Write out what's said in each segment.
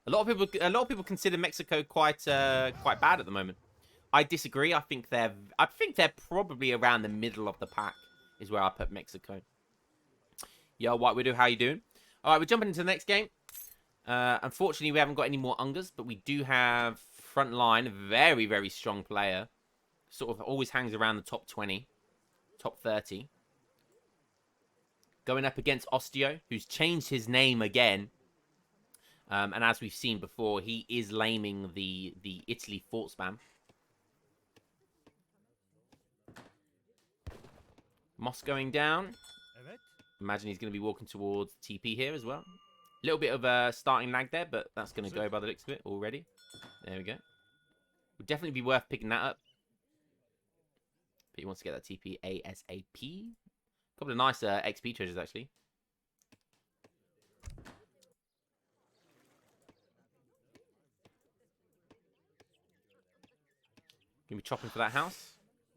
A lot of people consider Mexico quite bad at the moment. I disagree. I think they're probably around the middle of the pack is where I put Mexico. Yo, White Widow, how you doing? All right, we're jumping into the next game. Unfortunately, we haven't got any more Ungers, but we do have Frontline, a very, very strong player. Sort of always hangs around the top 20, top 30. Going up against Osteo, who's changed his name again. And as we've seen before, he is laming the Italy fort spam. Moss going down. Imagine he's going to be walking towards TP here as well. A little bit of a starting lag there, but that's going to go by the looks of it already. There we go. Would definitely be worth picking that up. But he wants to get that TP ASAP. A couple of nice XP treasures, actually. Gonna be chopping for that house.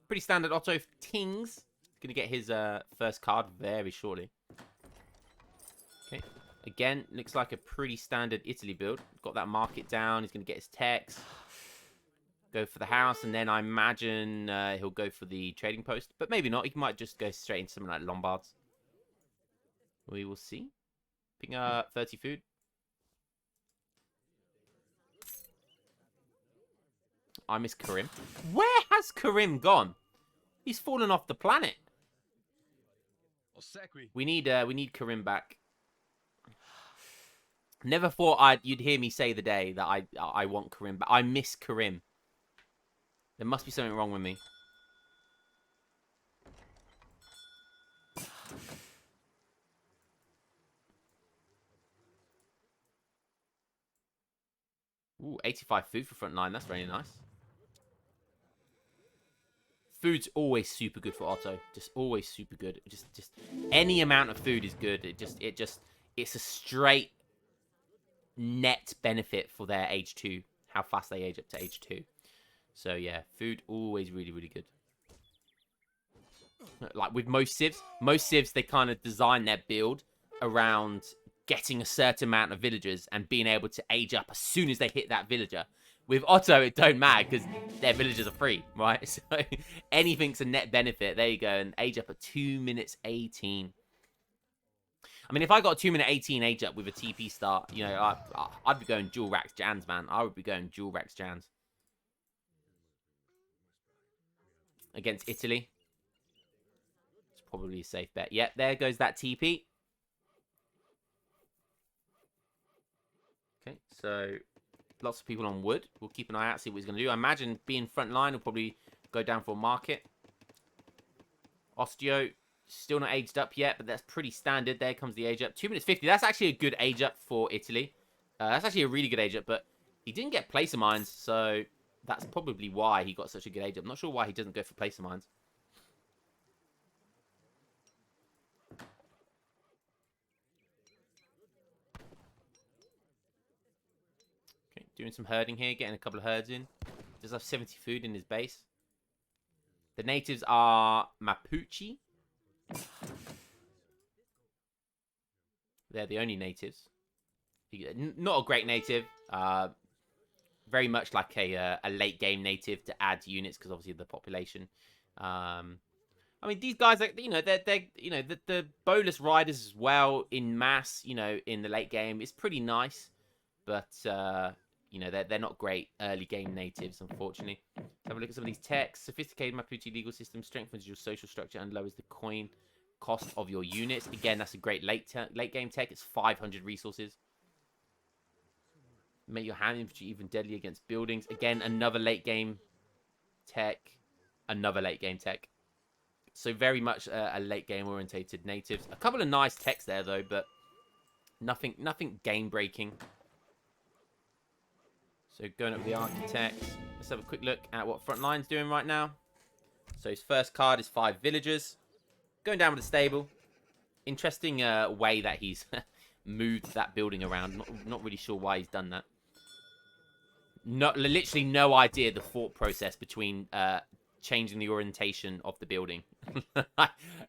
Pretty standard Otto Tings. Gonna get his first card very shortly. Okay. Again, looks like a pretty standard Italy build. Got that market down. He's gonna get his techs. Go for the house, and then I imagine he'll go for the trading post. But maybe not. He might just go straight into something like Lombards. We will see. Picking up 30 food. I miss Karim. Where has Karim gone? He's fallen off the planet. We need Karim back. Never thought you'd hear me say the day that I want Karim back. I miss Karim. There must be something wrong with me. Ooh, 85 food for Frontline. That's very nice. Food's always super good for Otto. Just always super good. Just any amount of food is good. It's a straight net benefit for their age 2. How fast they age up to age 2. So yeah, food always really, really good. Like with most civs they kind of design their build around getting a certain amount of villagers and being able to age up as soon as they hit that villager. With Otto, it don't matter because their villagers are free, right? So anything's a net benefit. There you go, and age up at 2 minutes 18. I mean, if I got a 2 minute 18 age up with a TP start, you know, I'd be going dual racks Jans, man. I would be going dual racks Jans. Against Italy. It's probably a safe bet. Yep, there goes that TP. Okay, so lots of people on wood. We'll keep an eye out, see what he's going to do. I imagine being Frontline, he'll probably go down for a market. Osteo, still not aged up yet, but that's pretty standard. There comes the age up. 2 minutes 50. That's actually a good age up for Italy. That's actually a really good age up, but he didn't get placer mines, so that's probably why he got such a good age up. I'm not sure why he doesn't go for placer mines. Okay, doing some herding here, getting a couple of herds in. Does have 70 food in his base. The natives are Mapuche. They're the only natives. Not a great native. Very much like a late game native to add units because obviously of the population. I mean, these guys, are, you know, they're you know, the bolus riders as well in mass, you know, in the late game is pretty nice, but you know, they're not great early game natives, unfortunately. Let's have a look at some of these techs. Sophisticated Mapuche legal system strengthens your social structure and lowers the coin cost of your units. Again, that's a great late game tech. It's 500 resources. Make your hand infantry even deadly against buildings. Again, another late game tech. Another late game tech. So very much a late game orientated natives. A couple of nice techs there though, but nothing game breaking. So going up with the architects. Let's have a quick look at what Frontline's doing right now. So his first card is 5 villagers. Going down with the stable. Interesting way that he's moved that building around. Not really sure why he's done that. Literally no idea the thought process between changing the orientation of the building.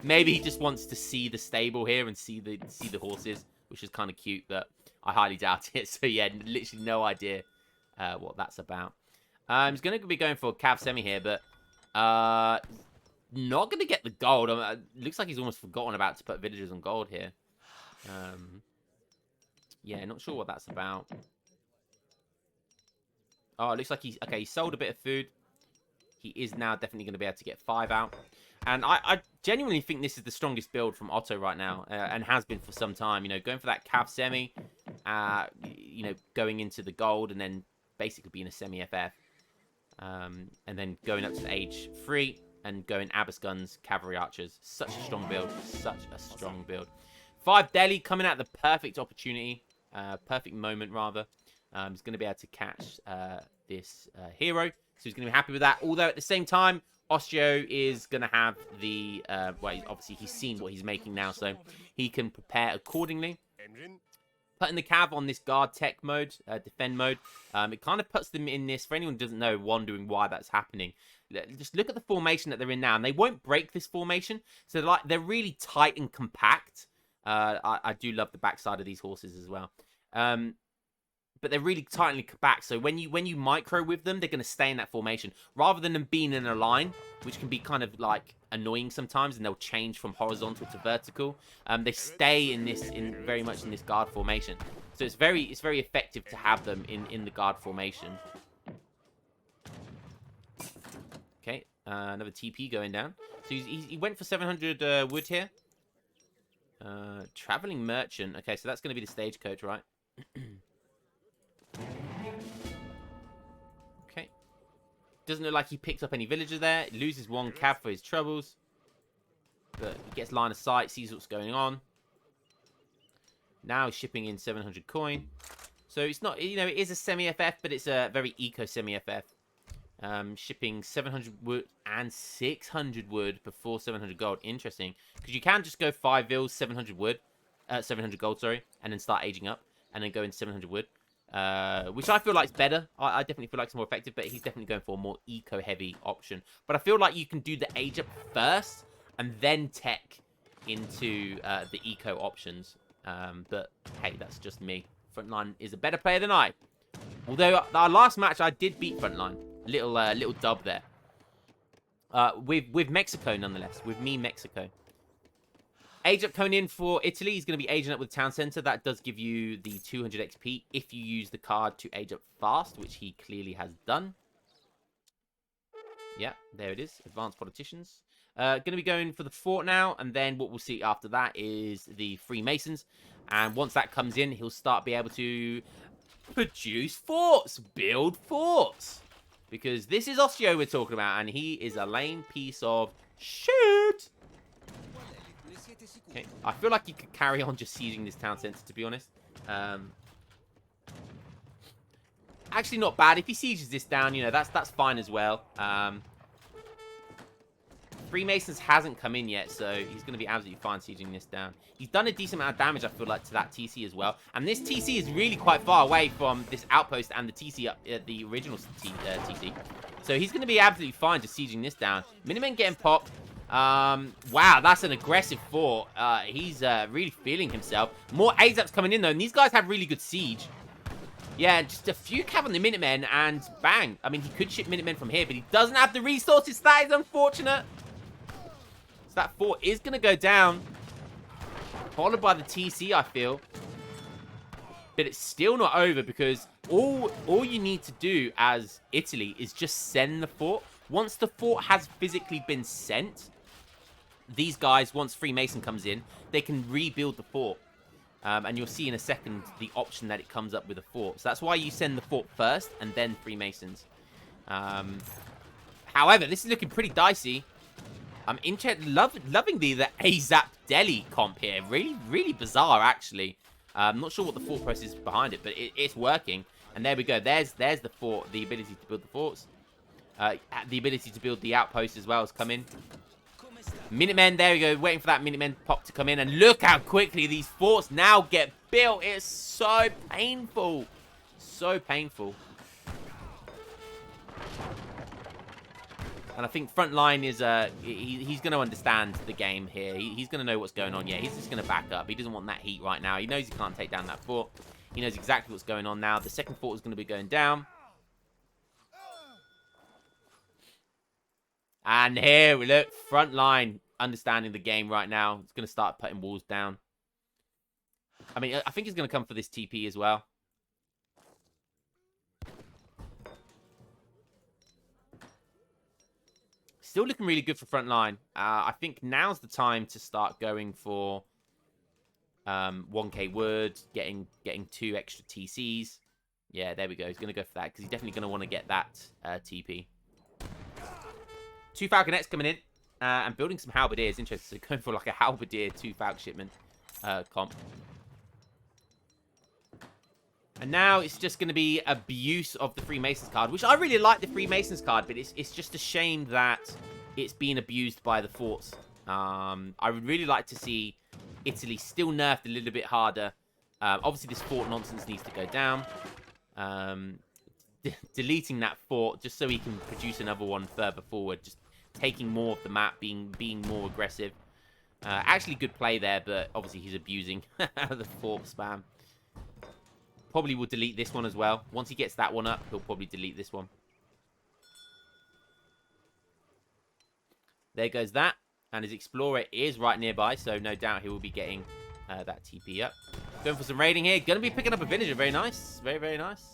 Maybe he just wants to see the stable here and see the horses, which is kind of cute. But I highly doubt it. So, yeah, literally no idea what that's about. He's going to be going for a Cav Semi here, but not going to get the gold. Looks like he's almost forgotten about to put villagers on gold here. Yeah, not sure what that's about. Oh, it looks like he's... Okay, he sold a bit of food. He is now definitely going to be able to get 5 out. And I genuinely think this is the strongest build from Otto right now. And has been for some time. You know, going for that Cav Semi. You know, going into the gold and then basically being a Semi-FF. And then going up to age 3 and going Abyss Guns, Cavalry Archers. Such a strong build. Such a strong build. 5 Delhi coming at the perfect opportunity. Perfect moment, rather. He's going to be able to catch this hero. So he's going to be happy with that. Although at the same time, Osteo is going to have the... well, obviously he's seen what he's making now, so he can prepare accordingly. Putting the Cav on this guard tech mode, defend mode, it kind of puts them in this, for anyone who doesn't know, wondering why that's happening. Just look at the formation that they're in now, and they won't break this formation. So they're really tight and compact. I do love the backside of these horses as well. But they're really tightly compact, so when you micro with them, they're going to stay in that formation. Rather than them being in a line, which can be kind of like annoying sometimes, and they'll change from horizontal to vertical. They stay very much in this guard formation. So it's very effective to have them in the guard formation. Okay, another TP going down. So he went for 700 wood here. Traveling merchant. Okay, so that's going to be the stagecoach, right? Okay. Doesn't look like he picked up any villagers there. Loses 1 cav for his troubles. But he gets line of sight, sees what's going on. Now he's shipping in 700 coin. So it's not, you know, it is a semi-FF, but it's a very eco semi-FF. Shipping 700 wood and 600 wood before 700 gold. Interesting. Because you can just go 5 vils, 700 wood. 700 gold, sorry. And then start aging up. And then go in 700 wood. Which I feel like is better. I definitely feel like it's more effective, but he's definitely going for a more eco-heavy option. But I feel like you can do the age up first and then tech into the eco options. But hey, that's just me. Frontline is a better player than I. Although our last match, I did beat Frontline. A little dub there. With Mexico, nonetheless. With me, Mexico. Age up coming in for Italy. He's going to be aging up with Town Centre. That does give you the 200 XP if you use the card to age up fast, which he clearly has done. Yeah, there it is. Advanced Politicians. Going to be going for the fort now, and then what we'll see after that is the Freemasons. And once that comes in, he'll start be able to produce forts, build forts. Because this is Osteo we're talking about, and he is a lame piece of shit. Okay, I feel like he could carry on just sieging this town centre, to be honest. Actually, not bad. If he sieges this down, you know, that's fine as well. Freemasons hasn't come in yet, so he's going to be absolutely fine sieging this down. He's done a decent amount of damage, I feel like, to that TC as well. And this TC is really quite far away from this outpost and the TC up the original TC. So he's going to be absolutely fine just sieging this down. Miniman getting popped. Wow, that's an aggressive fort. He's really feeling himself. More AZAPs coming in, though, and these guys have really good siege. Yeah, just a few cav on the Minutemen, and bang. I mean, he could ship Minutemen from here, but he doesn't have the resources. That is unfortunate. So that fort is going to go down. Followed by the TC, I feel. But it's still not over, because all you need to do as Italy is just send the fort. Once the fort has physically been sent, these guys, once Freemason comes in, they can rebuild the fort. And you'll see in a second the option that it comes up with a fort. So that's why you send the fort first and then Freemasons. However, this is looking pretty dicey. I'm loving the Azap Delhi comp here. Really bizarre, actually. I'm not sure what the thought process is behind it, but it's working. And there we go. There's the fort, the ability to build the forts. The ability to build the outposts as well has come in. Minutemen, there we go. Waiting for that Minutemen pop to come in. And look how quickly these forts now get built. It's so painful. So painful. And I think Frontline is, he's going to understand the game here. He's going to know what's going on. Yeah, he's just going to back up. He doesn't want that heat right now. He knows he can't take down that fort. He knows exactly what's going on now. The second fort is going to be going down. And here we look. Frontline understanding the game right now. It's going to start putting walls down. I mean, I think he's going to come for this TP as well. Still looking really good for Frontline. I think now's the time to start going for 1k wood, getting 2 extra TCs. Yeah, there we go. He's going to go for that because he's definitely going to want to get that TP. 2 Falconets coming in and building some halberdiers. Interesting. So going for like a halberdier 2 Falcon shipment comp. And now it's just going to be abuse of the Freemasons card, which I really like the Freemasons card, but it's just a shame that it's being abused by the forts. I would really like to see Italy still nerfed a little bit harder. Obviously, this fort nonsense needs to go down. Deleting that fort just so he can produce another one further forward. Just taking more of the map, being more aggressive. Actually, good play there, but obviously he's abusing the fort spam. Probably will delete this one as well. Once he gets that one up, he'll probably delete this one. There goes that. And his Explorer is right nearby, so no doubt he will be getting that TP up. Going for some raiding here. Going to be picking up a villager. Very nice. Very, very nice.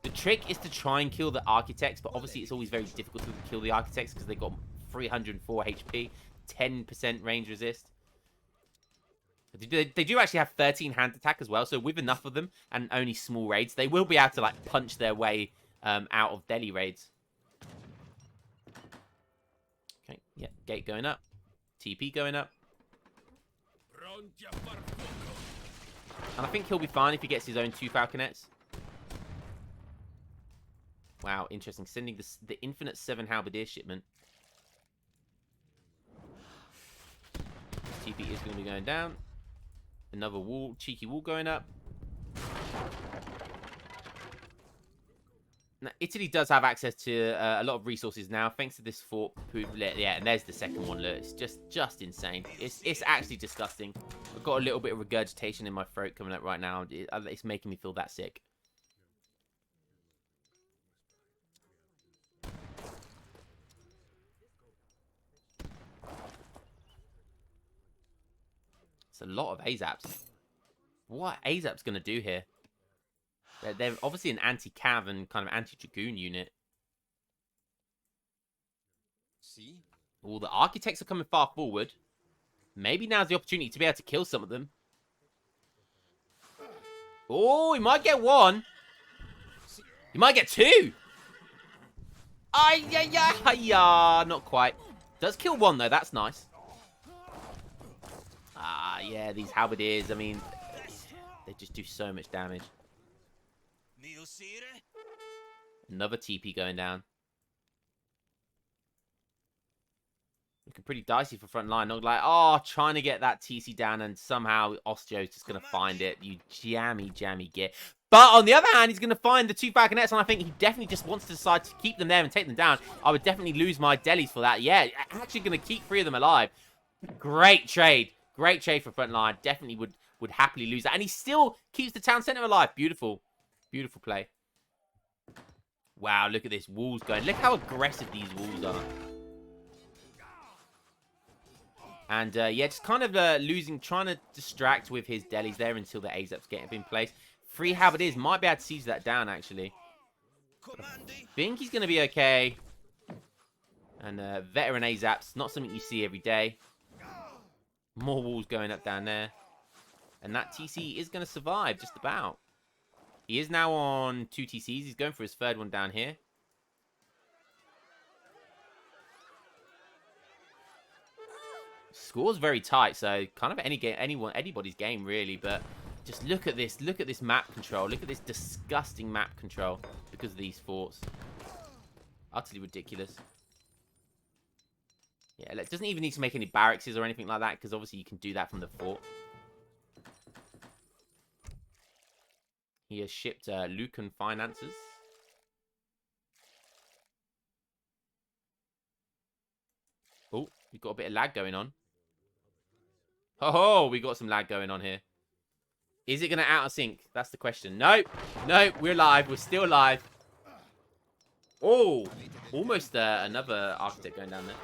The trick is to try and kill the Architects, but obviously it's always very difficult to kill the Architects because they've got 304 HP, 10% range resist. They do actually have 13 hand attack as well, so with enough of them and only small raids, they will be able to like punch their way out of Delhi raids. Okay, yeah, gate going up, TP going up, and I think he'll be fine if he gets his own 2 Falconets. Wow, interesting. Sending the infinite 7 halberdier shipment. TP is going to be going down. Another wall, cheeky wall going up. Now, Italy does have access to a lot of resources now, thanks to this fort. Yeah, and there's the second one. Look, it's just insane. It's actually disgusting. I've got a little bit of regurgitation in my throat coming up right now. It's making me feel that sick. It's a lot of AZAPS. What are AZAPS going to do here? They're obviously an anti-cav and kind of anti-dragoon unit. See? All the Architects are coming far forward. Maybe now's the opportunity to be able to kill some of them. Oh, he might get 1. He might get 2. Yeah, not quite. Does kill 1 though, that's nice. Yeah, these halberdiers, I mean, they just do so much damage. Another TP going down. Looking pretty dicey for Frontline. Not like, oh, trying to get that TC down and somehow Osteo's just going to find it. You jammy git. But on the other hand, he's going to find the 2 Falconets, and I think he definitely just wants to decide to keep them there and take them down. I would definitely lose my Delhis for that. Yeah, actually going to keep 3 of them alive. Great trade. Great trade for Frontline. Definitely would happily lose that. And he still keeps the town center alive. Beautiful. Beautiful play. Wow, look at this. Walls going. Look how aggressive these walls are. And, yeah, just kind of trying to distract with his Delhis there until the AZAPs get in place. 3 halberdiers might be able to seize that down, actually. I think he's going to be okay. And veteran AZAPs, not something you see every day. More walls going up down there. And that TC is going to survive, just about. He is now on 2 TCs. He's going for his 3rd one down here. Score's very tight, so kind of anybody's game, really. But just look at this. Look at this map control. Look at this disgusting map control because of these forts. Utterly ridiculous. Yeah, it doesn't even need to make any barracks or anything like that, because obviously you can do that from the fort. He has shipped Lucan finances. Oh, we've got a bit of lag going on. Oh, we got some lag going on here. Is it going to out of sync? That's the question. Nope. Nope. We're live. We're still live. Oh, almost another architect going down there.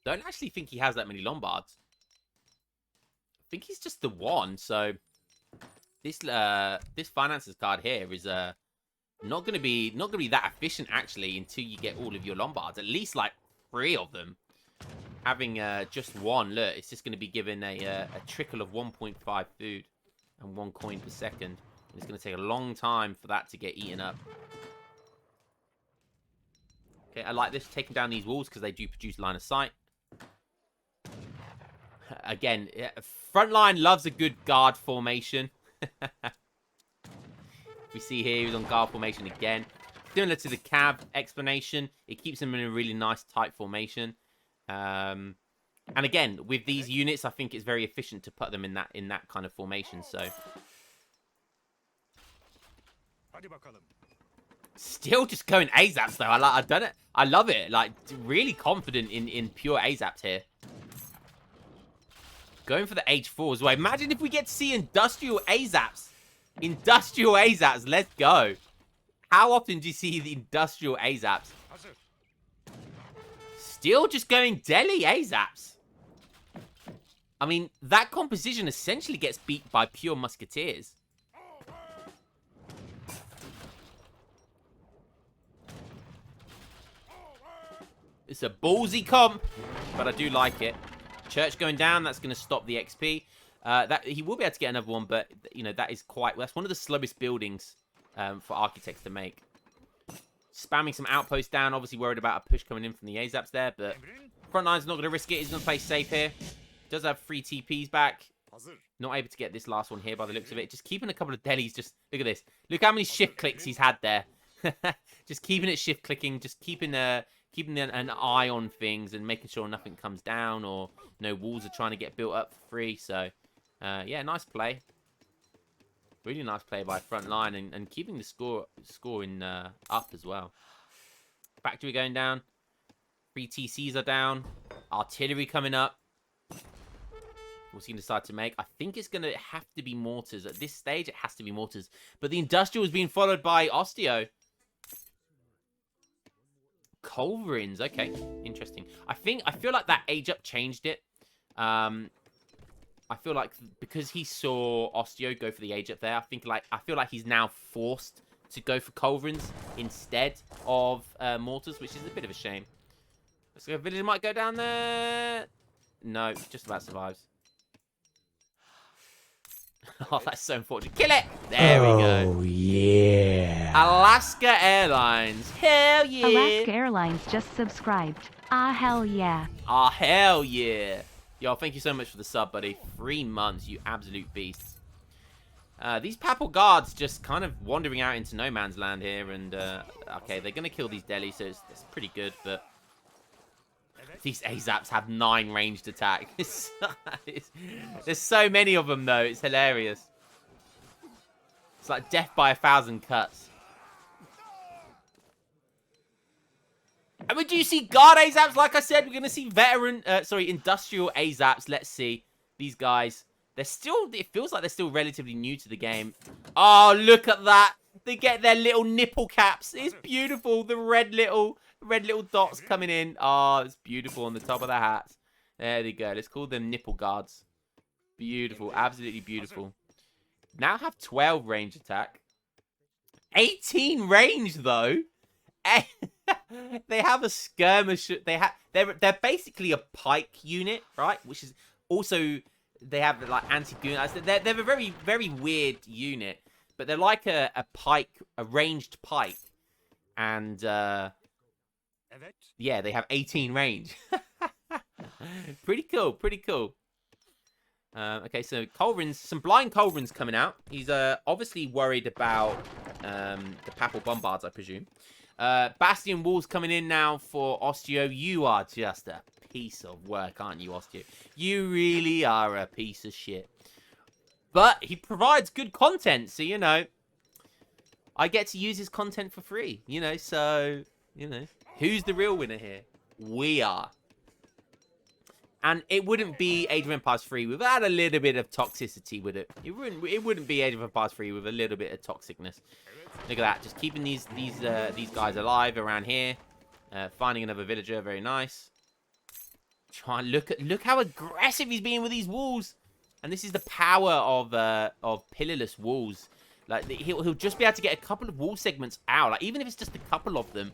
Don't actually think he has that many Lombards. I think he's just the one. So this finances card here is not gonna be that efficient actually until you get all of your Lombards. At least like 3 of them. Having just one, look, it's just gonna be given a trickle of 1.5 food and 1 coin per second. It's gonna take a long time for that to get eaten up. Okay, I like this, taking down these walls because they do produce line of sight. Again, Frontline loves a good guard formation. We see here he's on guard formation again. Similar to the Cav explanation, it keeps him in a really nice tight formation. And again, with these units, I think it's very efficient to put them in that kind of formation. So still just going AZAPS though. I've done it. I love it. Like really confident in pure AZAPS here. Going for the H4 as well. Imagine if we get to see industrial AZAPS. Industrial AZAPS. Let's go. How often do you see the industrial AZAPS? Still just going Delhi AZAPS. I mean, that composition essentially gets beat by pure musketeers. It's a ballsy comp, but I do like it. Church going down, that's going to stop the XP. That he will be able to get another one, but you know that's one of the slowest buildings for architects to make. Spamming some outposts down, obviously worried about a push coming in from the AZAPs there, but Frontline's not going to risk it. He's going to play safe here. Does have 3 TPs back. Not able to get this last one here by the looks of it. Just keeping a couple of delis. Just look at this. Look how many shift clicks he's had there. Just keeping it shift clicking. Just keeping an eye on things and making sure nothing comes down or no walls are trying to get built up for free. So, yeah, nice play. Really nice play by Frontline and keeping the scoring up as well. Factory going down. 3 TCs are down. Artillery coming up. What's he going to decide to make? I think it's going to have to be mortars. At this stage, it has to be mortars. But the industrial is being followed by Osteo. Culverins. Okay, interesting. I feel like that age up changed it. I feel like because he saw Osteo go for the age up there, I feel like he's now forced to go for culverins instead of mortars, which is a bit of a shame. Let's go. Villager might go down there. No, just about survives. Oh, that's so unfortunate. Kill it! There we go. Oh, yeah. Alaska Airlines. Hell yeah. Alaska Airlines just subscribed. Ah, hell yeah. Ah, hell yeah. Yo, thank you so much for the sub, buddy. 3 months, you absolute beasts. These Papal Guards just kind of wandering out into no man's land here. And, okay, they're going to kill these delis, so it's pretty good. But these AZAPs have 9 ranged attack. There's so many of them, though. It's hilarious. It's like death by 1,000 cuts. And we do see guard AZAPs, like I said. We're going to see industrial AZAPs. Let's see. These guys, it feels like they're still relatively new to the game. Oh, look at that. They get their little nipple caps. It's beautiful. The red little dots coming in. Oh, it's beautiful on the top of the hats. There they go. Let's call them nipple guards. Beautiful. Absolutely beautiful. Now have 12 range attack. 18 range, though. They have a skirmish. They're basically a pike unit, right? Which is also they have like anti-goon. They're a very, very weird unit, but they're like a pike, a ranged pike, and yeah, they have 18 range. Pretty cool. Pretty cool. Okay, so Culverins, some blind Culverins coming out. He's obviously worried about the Papal Bombards, I presume. Bastion Walls coming in now for Osteo. You are just a piece of work, aren't you, Osteo? You really are a piece of shit. But he provides good content, so, you know, I get to use his content for free, you know, so, you know, Who's the real winner here? We are. And it wouldn't be Age of Empires 3 without a little bit of toxicity, would it? It wouldn't be Age of Empires 3 with a little bit of toxicness. Look at that, just keeping these guys alive around here. Finding another villager, very nice. Try and look how aggressive he's being with these walls. And this is the power of pillarless walls. Like he'll just be able to get a couple of wall segments out. Like even if it's just a couple of them,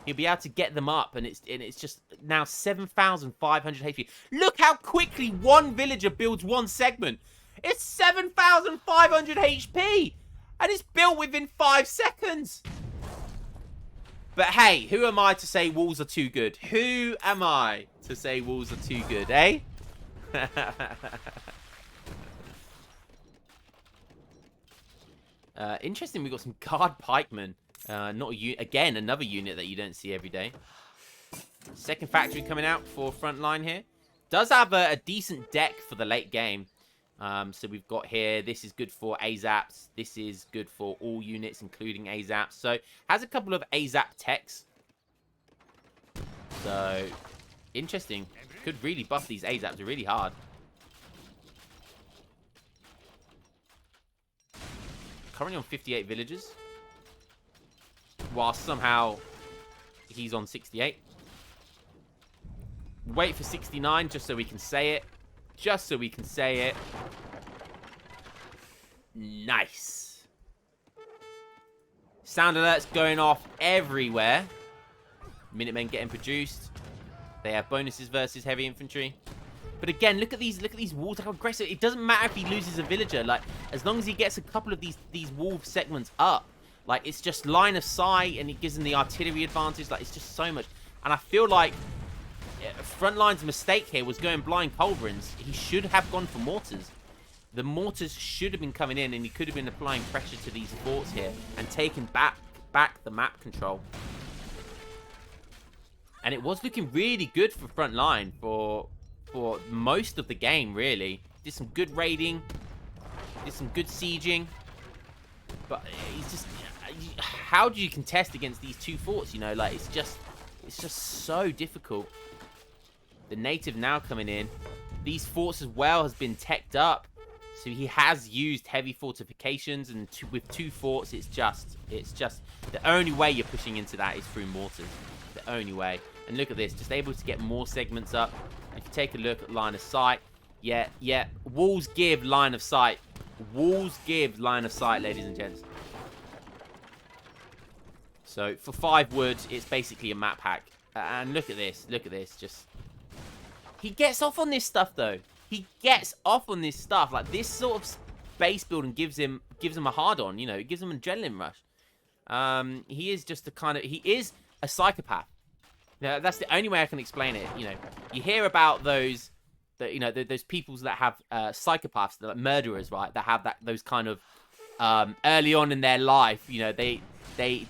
he'll be able to get them up. And it's just now 7,500 HP. Look how quickly one villager builds one segment. It's 7,500 HP, and it's built within 5 seconds. But hey, who am I to say walls are too good? Who am I to say walls are too good, eh? Interesting, we got some guard pikemen. Not again, another unit that you don't see every day. Second factory coming out for Frontline here. Does have a decent deck for the late game. So we've got here, this is good for AZAPS. This is good for all units, including AZAPS. So, has a couple of AZAP techs. So, interesting. Could really buff these AZAPs really hard. Currently on 58 villagers. While somehow he's on 68. Wait for 69 just so we can say it. Just so we can say it. Nice. Sound alerts going off everywhere. Minutemen getting produced. They have bonuses versus heavy infantry. But again, look at these walls, how aggressive. It doesn't matter if he loses a villager. Like, as long as he gets a couple of these wall segments up, like, it's just line of sight, and it gives him the artillery advantage. Like, it's just so much. And I feel like Frontline's mistake here was going blind culverins. He should have gone for mortars. The mortars should have been coming in, and he could have been applying pressure to these forts here and taking back the map control. And it was looking really good for Frontline for most of the game, really. Did some good raiding, did some good sieging, but he's just, how do you contest against these two forts? You know, like it's just so difficult. The native now coming in. These forts as well has been teched up. So he has used heavy fortifications, and with two forts, it's just the only way you're pushing into that is through mortars. The only way. And look at this, just able to get more segments up. If you take a look at line of sight, yeah, walls give line of sight. Walls give line of sight, ladies and gents. So for 5 wood, it's basically a map hack. And look at this, just. He gets off on this stuff, though. He gets off on this stuff. Like, this sort of base building gives him a hard-on, you know. It gives him an adrenaline rush. He is just he is a psychopath. Now, that's the only way I can explain it. You know, you hear about those people that have psychopaths, like murderers, right? That have those kind of, early on in their life, you know, they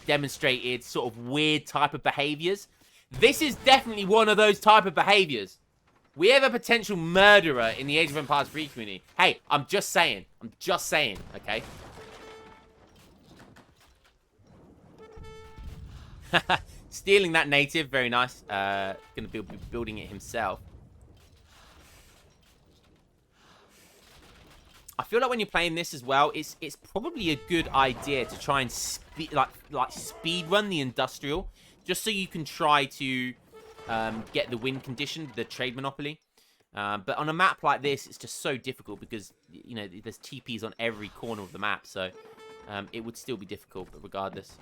demonstrated sort of weird type of behaviors. This is definitely one of those type of behaviors. We have a potential murderer in the Age of Empires 3 community. Hey, I'm just saying, okay? Stealing that native, very nice. Gonna be building it himself. I feel like when you're playing this as well, it's probably a good idea to try and speed run the industrial, just so you can try to get the win condition, the trade monopoly. But on a map like this, it's just so difficult because, you know, there's TPs on every corner of the map, so it would still be difficult, but regardless.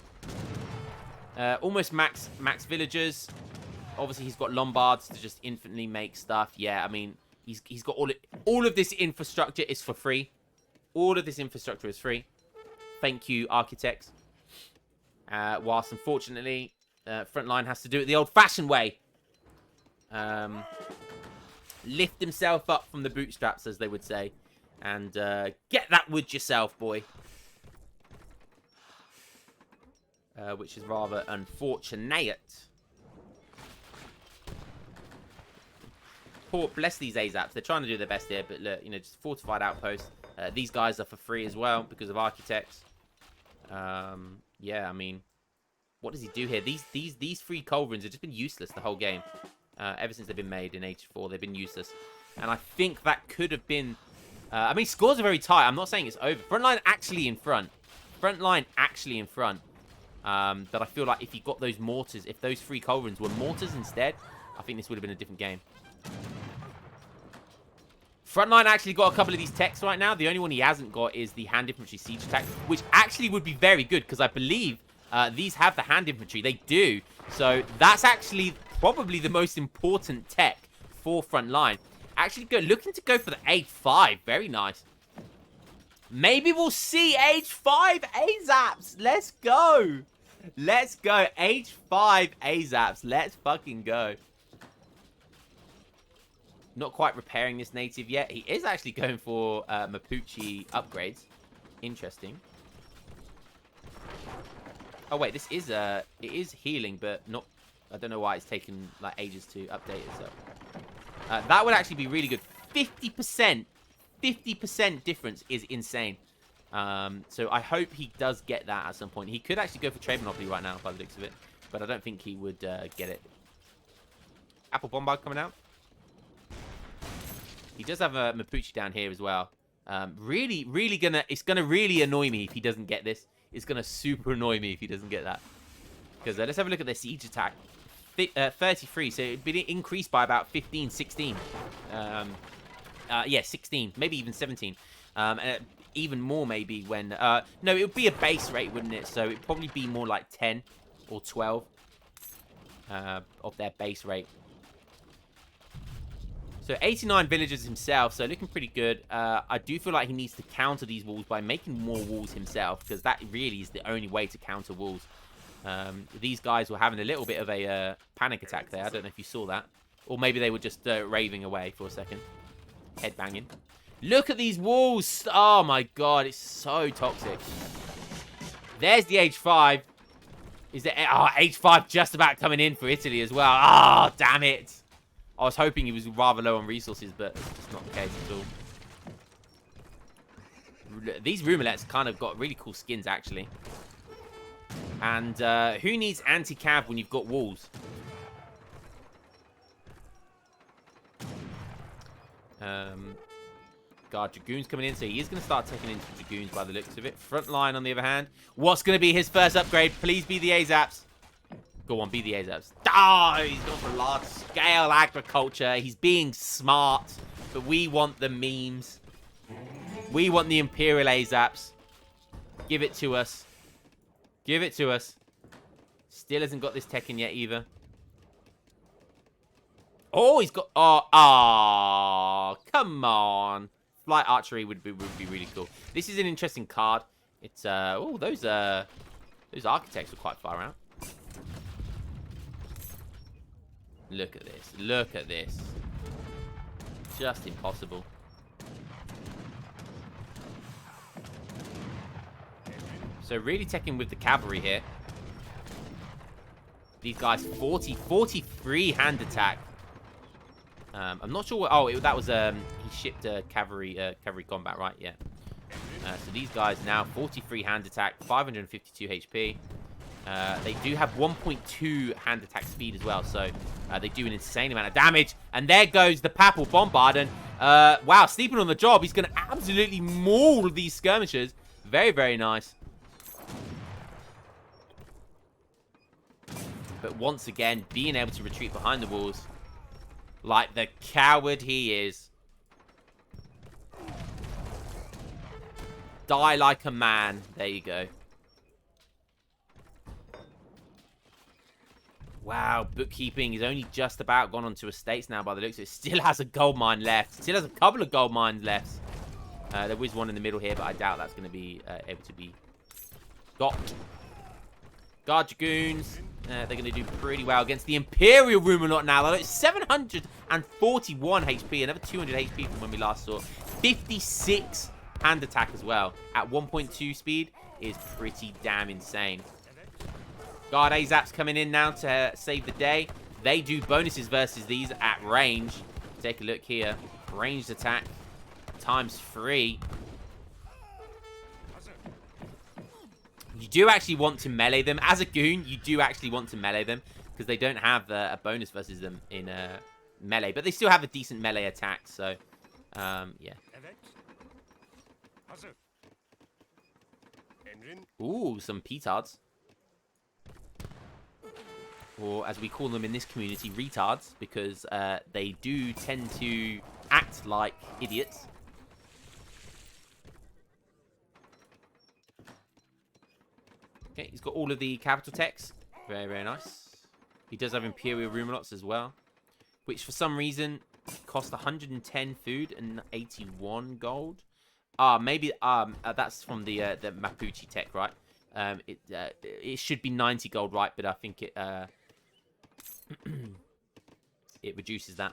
Almost max villagers. Obviously, he's got Lombards to just infinitely make stuff. Yeah, I mean, he's got all of this infrastructure is for free. All of this infrastructure is free. Thank you, architects. Whilst, unfortunately, Frontline has to do it the old-fashioned way. Lift himself up from the bootstraps, as they would say. And get that wood yourself, boy. Which is rather unfortunate. Bless these AZAPs. They're trying to do their best here, but look, you know, just fortified outposts. These guys are for free as well because of architects. Yeah, I mean, What does he do here? These three culverins have just been useless the whole game. Ever since they've been made in Age 4, they've been useless. And I think that could have been... I mean, scores are very tight. I'm not saying it's over. Frontline actually in front. Frontline actually in front. But I feel like if he got those mortars, if those three culverins were mortars instead, I think this would have been a different game. Frontline actually got a couple of these techs right now. The only one he hasn't got is the hand infantry siege attack, which actually would be very good because I believe these have the hand infantry. They do. So that's actually probably the most important tech for Frontline. Actually looking to go for the Age 5. Very nice. Maybe we'll see Age 5 AZAPS. Let's go. Let's go. Age 5 AZAPS. Let's fucking go. Not quite repairing this native yet. He is actually going for Mapuche upgrades. Interesting. Oh wait, this is it is healing, but not. I don't know why it's taken like ages to update itself. That would actually be really good. 50%. 50% difference is insane. So I hope he does get that at some point. He could actually go for trade monopoly right now by the looks of it, but I don't think he would get it. Apple Bombard coming out. He does have a Mapuche down here as well. It's gonna really annoy me if he doesn't get this. It's gonna super annoy me if he doesn't get that. Because let's have a look at their siege attack. 33, so it'd be increased by about 15, 16. Yeah, 16, maybe even 17. Even more maybe when... no, it would be a base rate, wouldn't it? So it'd probably be more like 10 or 12 of their base rate. So 89 villagers himself, so looking pretty good. I do feel like he needs to counter these walls by making more walls himself, because that really is the only way to counter walls. These guys were having a little bit of a panic attack there. I don't know if you saw that. Or maybe they were just raving away for a second. Headbanging. Look at these walls. Oh my god, it's so toxic. There's the Age 5. Is there... Oh, Age 5 just about coming in for Italy as well. Oh, damn it. I was hoping he was rather low on resources, but it's just not the case at all. These Rumelettes kind of got really cool skins, actually. And who needs anti-cav when you've got walls? Guard Dragoons coming in, so he is going to start taking into Dragoons by the looks of it. Frontline, on the other hand. What's going to be his first upgrade? Please be the AZAPS. Go on, be the AZAPS. Oh, he's gone for large-scale agriculture. He's being smart, but we want the memes. We want the Imperial AZAPS. Give it to us. Give it to us. Still hasn't got this tech in yet either. Oh, he's got... Oh, come on. Flight archery would be really cool. This is an interesting card. It's... Oh, those architects were quite far out. Look at this. Look at this. Just impossible. So really teching with the cavalry here. These guys, 43 hand attack. I'm not sure what... Oh, that was... he shipped cavalry combat, right? Yeah. So these guys now, 43 hand attack, 552 HP. They do have 1.2 hand attack speed as well, so they do an insane amount of damage. And there goes the Papal Bombard. And, wow, sleeping on the job. He's going to absolutely maul these skirmishers. Very, very nice. But once again, being able to retreat behind the walls like the coward he is. Die like a man. There you go. Wow, bookkeeping is only just about gone onto estates now by the looks of it. Still has a gold mine left. Still has a couple of gold mines left. There was one in the middle here, but I doubt that's going to be able to be got. Guard Dragoons. They're going to do pretty well against the Imperial Ruminant now. Though it's 741 HP. Another 200 HP from when we last saw. 56 hand attack as well. At 1.2 speed is pretty damn insane. Guard AZAPS coming in now to save the day. They do bonuses versus these at range. Take a look here. Ranged attack times 3. You do actually want to melee them. As a goon, you do actually want to melee them. Because they don't have a bonus versus them in melee. But they still have a decent melee attack. So, yeah. Ooh, some petards. Or as we call them in this community, retards. Because they do tend to act like idiots. Okay, he's got all of the capital techs. Very, very nice. He does have Imperial Rumalots as well. Which for some reason cost 110 food and 81 gold. Maybe that's from the Mapuche tech, right? It should be 90 gold, right? But I think it it reduces that.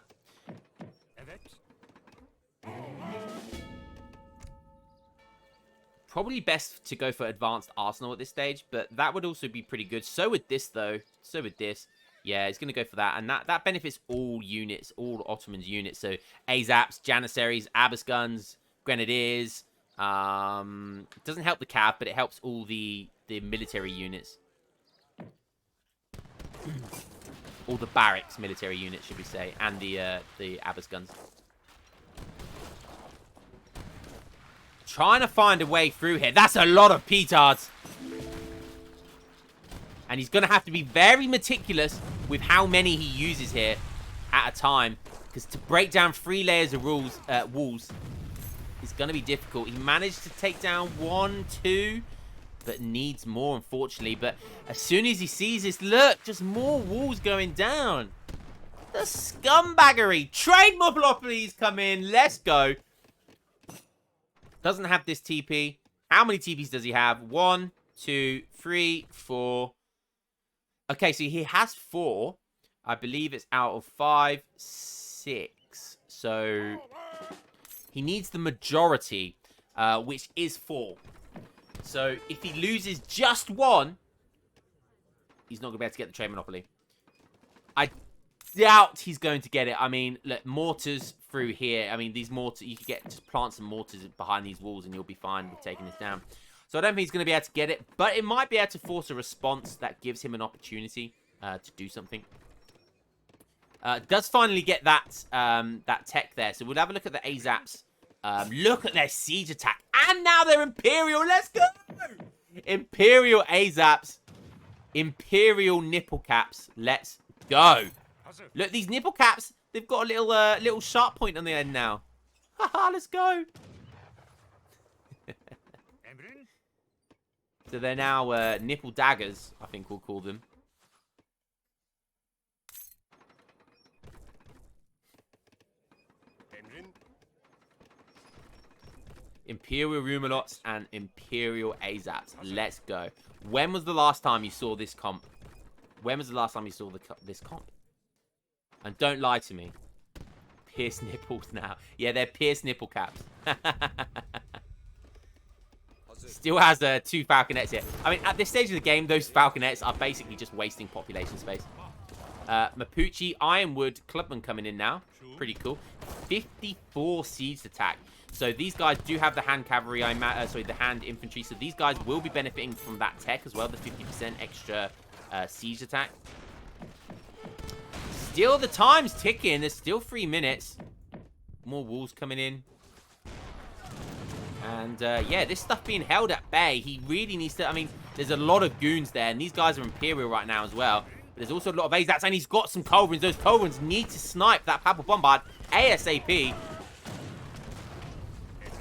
Probably best to go for advanced arsenal at this stage, but that would also be pretty good. So would this, though. So would this. Yeah, it's going to go for that. And that benefits all units, all Ottoman's units. So AZAPS, Janissaries, Abbas guns, Grenadiers. It doesn't help the cav, but it helps all the military units. All the barracks military units, should we say. And the Abbas guns. Trying to find a way through here. That's a lot of petards. And he's going to have to be very meticulous with how many he uses here at a time. Because to break down 3 layers of walls is going to be difficult. He managed to take down 1, 2, but needs more, unfortunately. But as soon as he sees this, look, just more walls going down. The scumbaggery. Trade monopolies come in. Let's go. Doesn't have this TP. How many TPs does he have? 1, 2, 3, 4. Okay, so he has 4. I believe it's out of 5, 6. So he needs the majority, which is 4. So if he loses just 1, he's not going to be able to get the trade monopoly. I doubt he's going to get it. I mean, look, mortars through here. I mean, these mortars, you could just plant some mortars behind these walls and you'll be fine with taking this down. So I don't think he's going to be able to get it, but it might be able to force a response that gives him an opportunity to do something. Does finally get that that tech there. So we'll have a look at the AZAPS. Look at their siege attack. And now they're Imperial. Let's go! Imperial AZAPS. Imperial nipple caps. Let's go. Look, these nipple caps, they've got a little sharp point on the end now. Haha, let's go. So they're now nipple daggers, I think we'll call them. Imperial Rumalots and Imperial AZAPS. Let's go. When was the last time you saw this comp? When was the last time you saw this comp? And don't lie to me. Pierced nipples now. Yeah, they're pierced nipple caps. Still has 2 falconets here. I mean, at this stage of the game, those falconets are basically just wasting population space. Mapuche, Ironwood, Clubman coming in now. Pretty cool. 54 siege attack. So these guys do have the hand cavalry, the hand infantry. So these guys will be benefiting from that tech as well, the 50% extra siege attack. Still, the time's ticking. There's still 3 minutes. More walls coming in. And, yeah, this stuff being held at bay, he really needs to... I mean, there's a lot of goons there, and these guys are Imperial right now as well. But there's also a lot of AZAPs, and he's got some Culverins. Those Culverins need to snipe that Papal Bombard ASAP.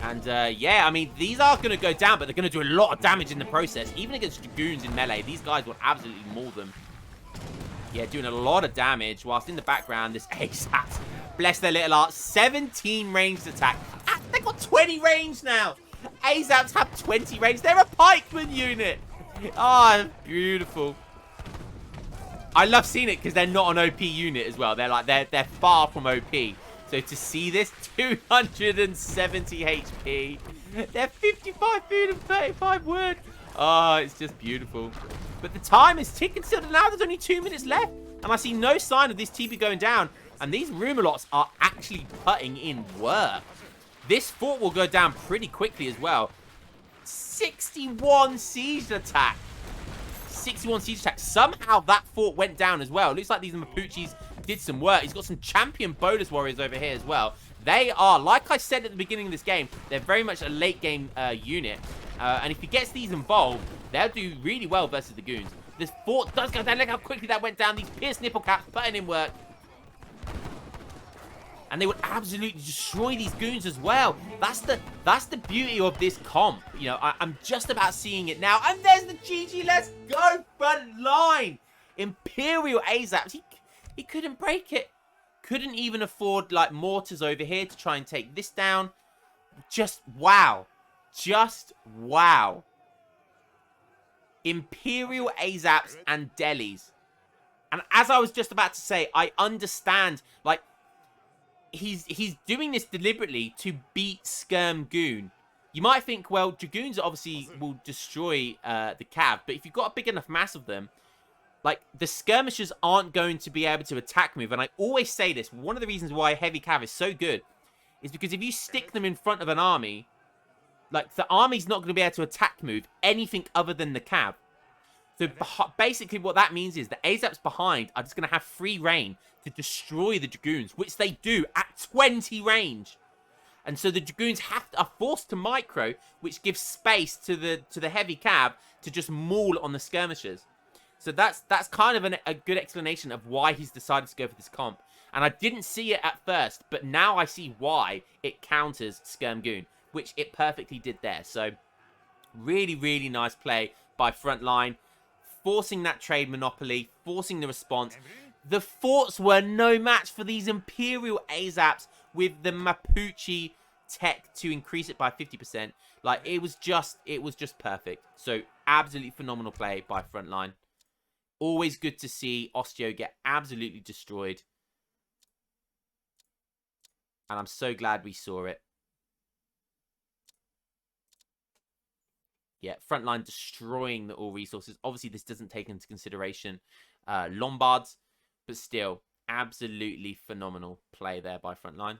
And, yeah, I mean, these are going to go down, but they're going to do a lot of damage in the process. Even against Dragoons in melee, these guys will absolutely maul them. Yeah, doing a lot of damage, whilst in the background, this AZAPs, bless their little hearts, 17 ranged attack. Ah, they've got 20 range now. AZAPs have 20 range. They're a pikeman unit. Oh, beautiful. I love seeing it because they're not an OP unit as well. They're far from OP. So to see this, 270 HP. They're 55 food and 35 wood. Oh, it's just beautiful. But the time is ticking still. Now there's only 2 minutes left. And I see no sign of this TP going down. And these Rumalots are actually putting in work. This fort will go down pretty quickly as well. 61 siege attack. 61 siege attack. Somehow that fort went down as well. Looks like these Mapuches did some work. He's got some champion bonus warriors over here as well. They are, like I said at the beginning of this game, they're very much a late game unit. And if he gets these involved, they'll do really well versus the goons. This fort does go down. Look how quickly that went down. These pierced nipple caps putting in work. And they would absolutely destroy these goons as well. That's the beauty of this comp. You know, I'm just about seeing it now. And there's the GG. Let's go, Frontline. Imperial AZAPS. He couldn't break it. Couldn't even afford, like, mortars over here to try and take this down. Just wow. Just wow. Imperial AZAPS and Delhis. And as I was just about to say, I understand, like, he's doing this deliberately to beat Skirm Goon. You might think, well, Dragoons obviously will destroy the Cav, but if you've got a big enough mass of them, like, the skirmishers aren't going to be able to attack move. And I always say this, one of the reasons why heavy Cav is so good is because if you stick them in front of an army, like, the army's not going to be able to attack move anything other than the Cav. So basically what that means is the AZAPs behind are just going to have free reign to destroy the Dragoons, which they do at 20 range. And so the Dragoons are forced to micro, which gives space to the heavy Cav to just maul on the skirmishers. So that's kind of a good explanation of why he's decided to go for this comp. And I didn't see it at first, but now I see why it counters Skirm Goon, which it perfectly did there. So really, really nice play by Frontline. Forcing that trade monopoly, forcing the response. The forts were no match for these Imperial AZAPs with the Mapuche tech to increase it by 50%. Like, it was just perfect. So, absolutely phenomenal play by Frontline. Always good to see Osteo get absolutely destroyed. And I'm so glad we saw it. Yeah, Frontline destroying the all resources. Obviously, this doesn't take into consideration Lombards, but still, absolutely phenomenal play there by Frontline.